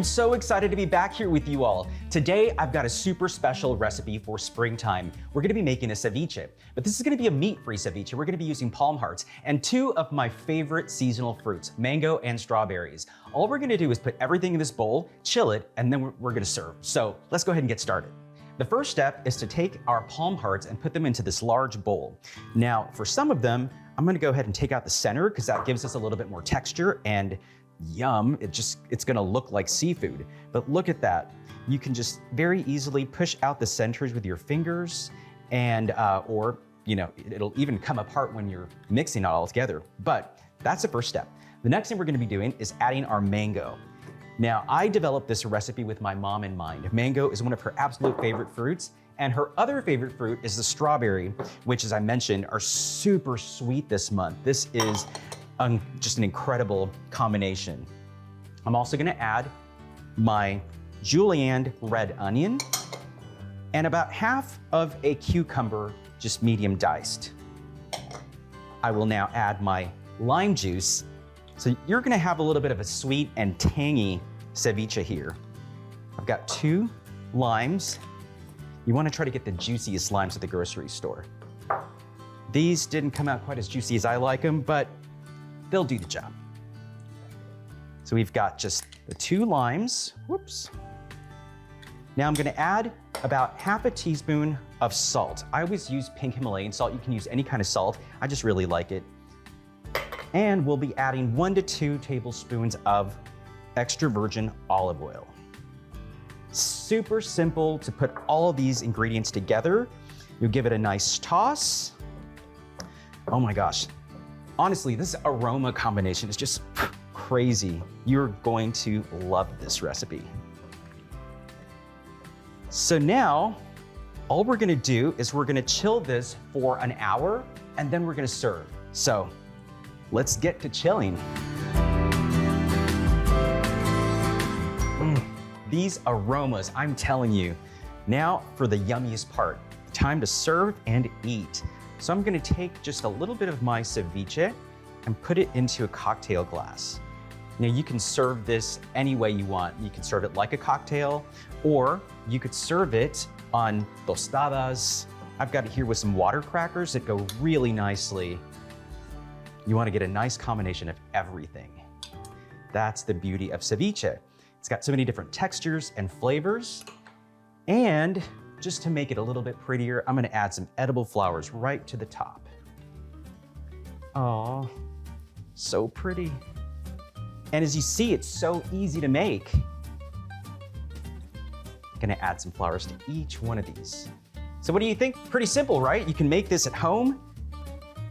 am so excited to be back here with you all. Today, I've got a super special recipe for springtime. We're gonna be making a ceviche, but this is gonna be a meat-free ceviche. We're gonna be using palm hearts and two of my favorite seasonal fruits, mango and strawberries. All we're gonna do is put everything in this bowl, chill it, and then we're gonna serve. So let's go ahead and get started. The first step is to take our palm hearts and put them into this large bowl. Now, for some of them, I'm gonna go ahead and take out the center because that gives us a little bit more texture and yum, it's gonna look like seafood. But look at that. You can just very easily push out the centers with your fingers and, or, it'll even come apart when you're mixing it all together. But that's the first step. The next thing we're gonna be doing is adding our mango. Now, I developed this recipe with my mom in mind. Mango is one of her absolute favorite fruits, and her other favorite fruit is the strawberry, which, as I mentioned, are super sweet this month. This is just an incredible combination. I'm also gonna add my julienne red onion and about half of a cucumber, just medium diced. I will now add my lime juice. So you're gonna have a little bit of a sweet and tangy ceviche here. I've got 2 limes. You wanna try to get the juiciest limes at the grocery store. These didn't come out quite as juicy as I like them, but they'll do the job. So we've got just the 2 limes. Whoops. Now I'm gonna add about half a teaspoon of salt. I always use Pink Himalayan salt. You can use any kind of salt. I just really like it. And we'll be adding 1 to 2 tablespoons of extra virgin olive oil. Super simple to put all of these ingredients together. You'll give it a nice toss. Oh my gosh. Honestly, this aroma combination is just crazy. You're going to love this recipe. So now, all we're gonna do is we're gonna chill this for an hour and then we're gonna serve. So let's get to chilling. These aromas, I'm telling you. Now for the yummiest part, time to serve and eat. So I'm gonna take just a little bit of my ceviche and put it into a cocktail glass. Now you can serve this any way you want. You can serve it like a cocktail, or you could serve it on tostadas. I've got it here with some water crackers that go really nicely. You wanna get a nice combination of everything. That's the beauty of ceviche. It's got so many different textures and flavors. And just to make it a little bit prettier, I'm gonna add some edible flowers right to the top. Oh, so pretty. And as you see, it's so easy to make. Gonna add some flowers to each one of these. So what do you think? Pretty simple, right? You can make this at home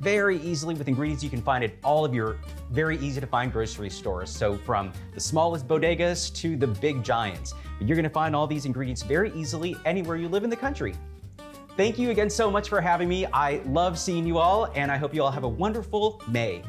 very easily with ingredients you can find at all of your very easy to find grocery stores. So from the smallest bodegas to the big giants. But you're gonna find all these ingredients very easily anywhere you live in the country. Thank you again so much for having me. I love seeing you all, and I hope you all have a wonderful May.